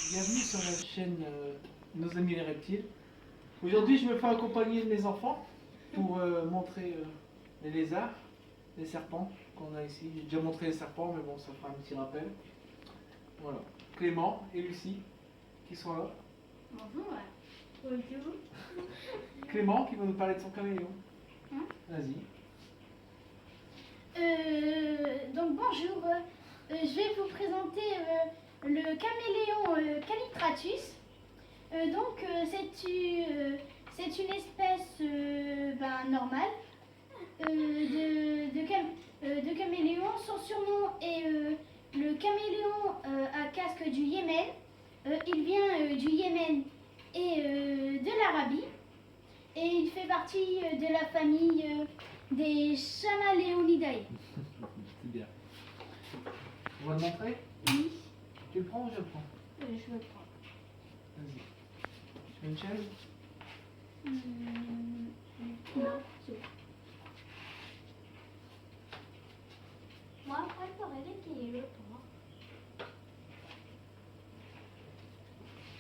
Bienvenue sur la chaîne Nos Amis les Reptiles. Aujourd'hui, je me fais accompagner de mes enfants pour montrer les lézards, les serpents qu'on a ici. J'ai déjà montré les serpents, mais bon, ça fera un petit rappel. Voilà. Clément et Lucie qui sont là. Bonjour. Bonjour. Clément qui va nous parler de son caméléon. Hein? Vas-y. Donc bonjour, je vais vous présenter le caméléon Calitratus. C'est une espèce normale de caméléon. Son surnom est le caméléon à casque du Yémen. Il vient du Yémen et de l'Arabie. Et il fait partie de la famille des Chamaléonidae. C'est bien. On va le montrer? Oui, Tu le prends ou je le prends? je le prends. Vas-y. Tu veux une chaise? Non, c'est bon. Moi, je préférerais qu'il le prend.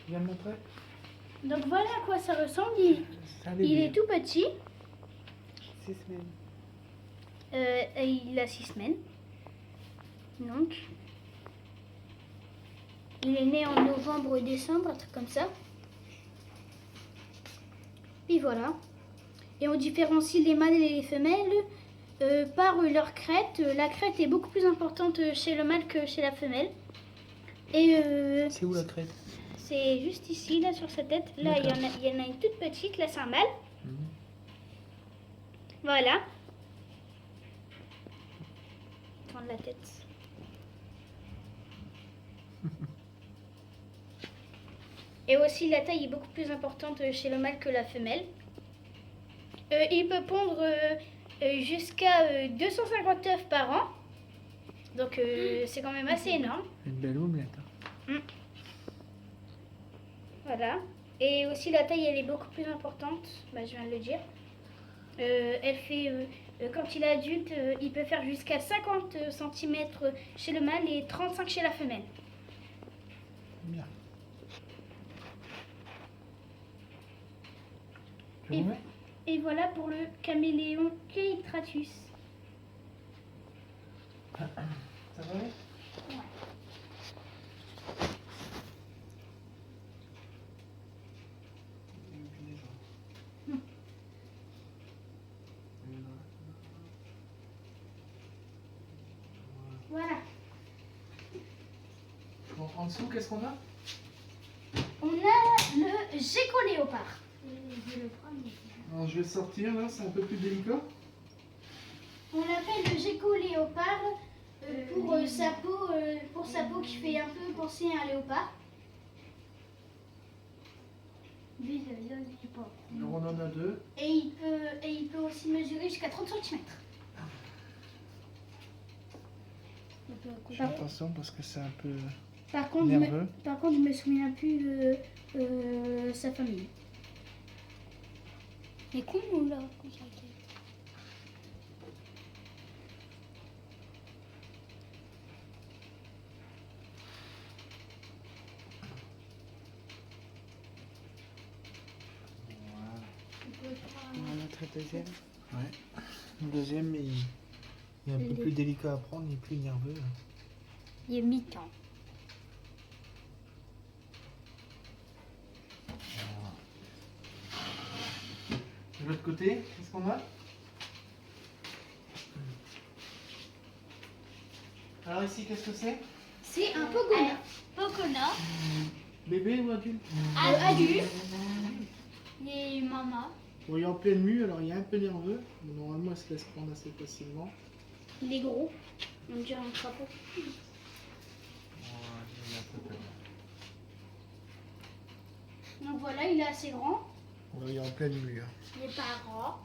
Viens le montrer? Donc voilà à quoi ça ressemble. Il est tout petit. 6 semaines. Et il a 6 semaines. Donc, il est né en novembre ou décembre, un truc comme ça. Puis voilà. Et on différencie les mâles et les femelles par leur crête. La crête est beaucoup plus importante chez le mâle que chez la femelle. Et C'est où la crête? c'est juste ici, là, sur sa tête. Là, il y en a une toute petite. Là, c'est un mâle. Voilà. Tourne la tête. Et aussi, la taille est beaucoup plus importante chez le mâle que la femelle. Il peut pondre jusqu'à 250 œufs par an. Donc, c'est quand même assez énorme. Une belle omelette. Voilà. Et aussi, la taille, elle est beaucoup plus importante. Bah, je viens de le dire. Elle fait, quand il est adulte, il peut faire jusqu'à 50 cm chez le mâle et 35 chez la femelle. Bien. Et voilà pour le caméléon Calitratus. Ça va? Ouais. Voilà. Bon, en dessous, qu'est-ce qu'on a? On a le gecko-léopard. Alors, je vais le sortir là, c'est un peu plus délicat. On l'appelle le gecko-léopard pour sa peau qui fait un peu penser à un léopard. Alors, on en a deux. Et il peut aussi mesurer jusqu'à 30 cm. Fais attention parce que c'est un peu Par contre, nerveux. je me souviens plus de sa famille. Et comment là On va mettre le deuxième. Ouais. Le deuxième, il est un peu plus délicat à prendre, il est plus nerveux. Il est mi-temps. De l'autre côté, qu'est-ce qu'on a? Alors ici, qu'est-ce que c'est? C'est un pogona. Pogona. Bébé ou adulte? Adulte. Et maman. Bon, il est en pleine mue, alors il est un peu nerveux. Mais normalement, il se laisse prendre assez facilement. Il est gros. On dirait un crapaud. Donc voilà, il est assez grand. Ouais, il est en pleine mue. Hein. Il n'est pas gras.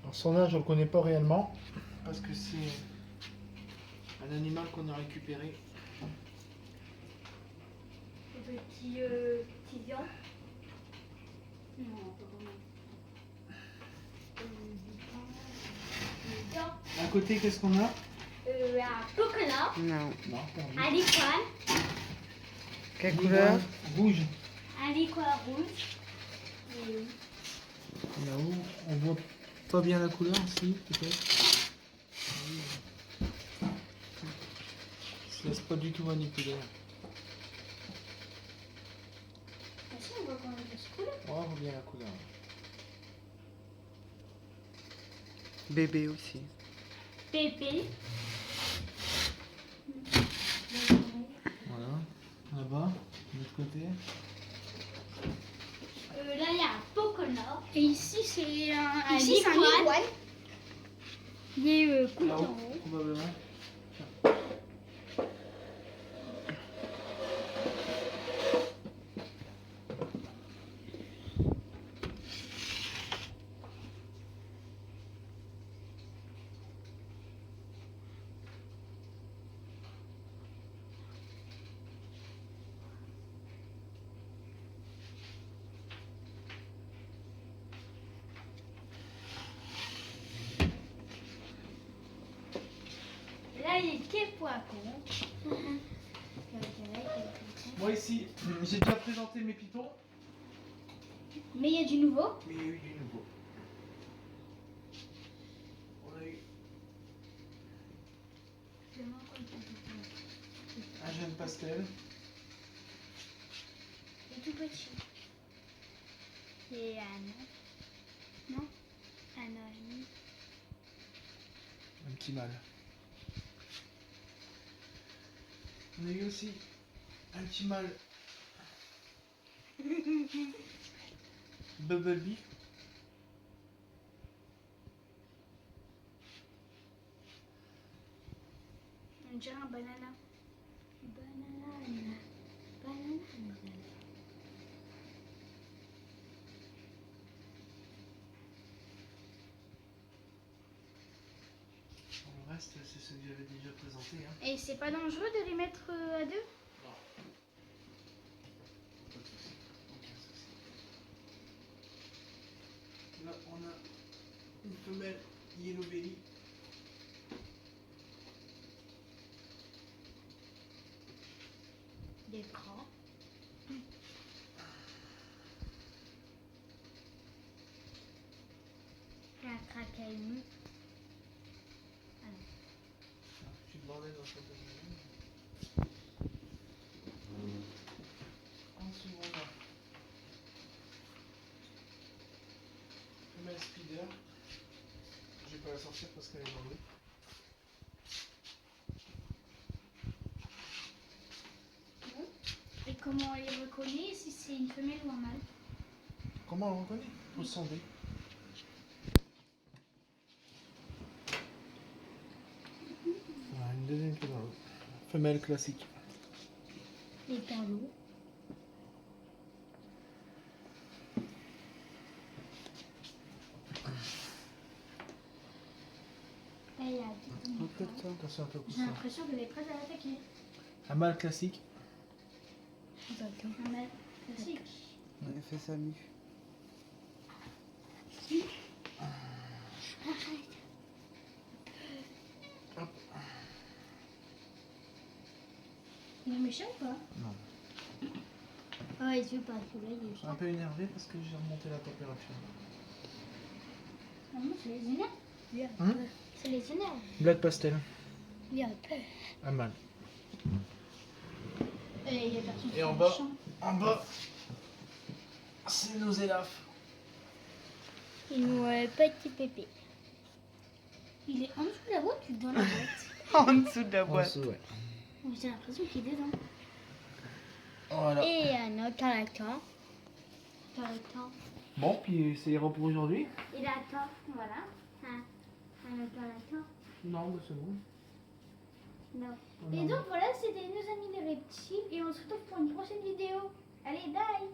Alors, son âge, on ne le connaît pas réellement. Parce que c'est un animal qu'on a récupéré. Le petit Tizian. Non, pas vraiment. À côté, qu'est-ce qu'on a? Un chocolat, Non. Non, perdu. un licorne, Quelle couleur? Rouge. un licorne rouge. Et Là-haut, on voit pas bien la couleur, si, peut-être. Il se laisse pas du tout manipuler. si, on voit quand même ce couleur. Ouais, on voit bien la couleur. Bébé aussi. Pépé. Voilà. Là-bas, de l'autre côté. Là, il y a un chocolat. Et ici, c'est un Ici, c'est un iguane. Il est couché en Là-haut, haut. probablement. Là, il est quel poisson. Moi ici, j'ai déjà présenté mes pitons, Mais il y a du nouveau. mais il y a eu du nouveau. On a eu un jeune pastel, Il est tout petit. Et un an. Non? Un an et demi. un petit mâle. On a eu aussi un petit mâle Bumblebee. On dirait un banana. Banana. Banana. Le reste, c'est ceux que j'avais déjà présentés. Hein. Et c'est pas dangereux de les mettre à deux? Non. Pas de souci. Aucun souci. Là, on a une femelle Yellow Belly. Des grands. Un craquelin. Je suis bordé dans cette famille. En dessous, on a femelle Spider. Je vais pas la sortir parce qu'elle est bordée. Et comment on les reconnaît si c'est une femelle ou un mâle? Comment on reconnaît? Faut sonder. Voilà, une deuxième qui est dans l'eau. Femelle classique. Les perlots. Là, il y a tout. Attention à toi, J'ai poussin. l'impression qu'elle est prête à l'attaquer. Un mâle classique. Un mâle classique. Elle fait sa mue. Hop. Il est méchant ou pas? Non. Ah, il veut pas. Celui-là, il est Je suis un peu énervé parce que j'ai remonté la température. Ah non, ça les énerve. Lui a Hein peur. Ça les énerve. Black pastel. Lui a peur. Un mâle. Et il y a personne Et en bas, c'est nos élafs. Et mon petit pépé. Il est en dessous de la boîte ou dans la boîte? En dessous de la En boîte. dessous, ouais. J'ai l'impression qu'il est dedans. Voilà. Et un autre caractère. Caractère. Bon, puis ça ira pour aujourd'hui. Il attend, voilà. Un autre caractère. Non, mais c'est bon. Non. On Et en- donc voilà, c'était nos amis les reptiles et on se retrouve pour une prochaine vidéo. Allez, bye!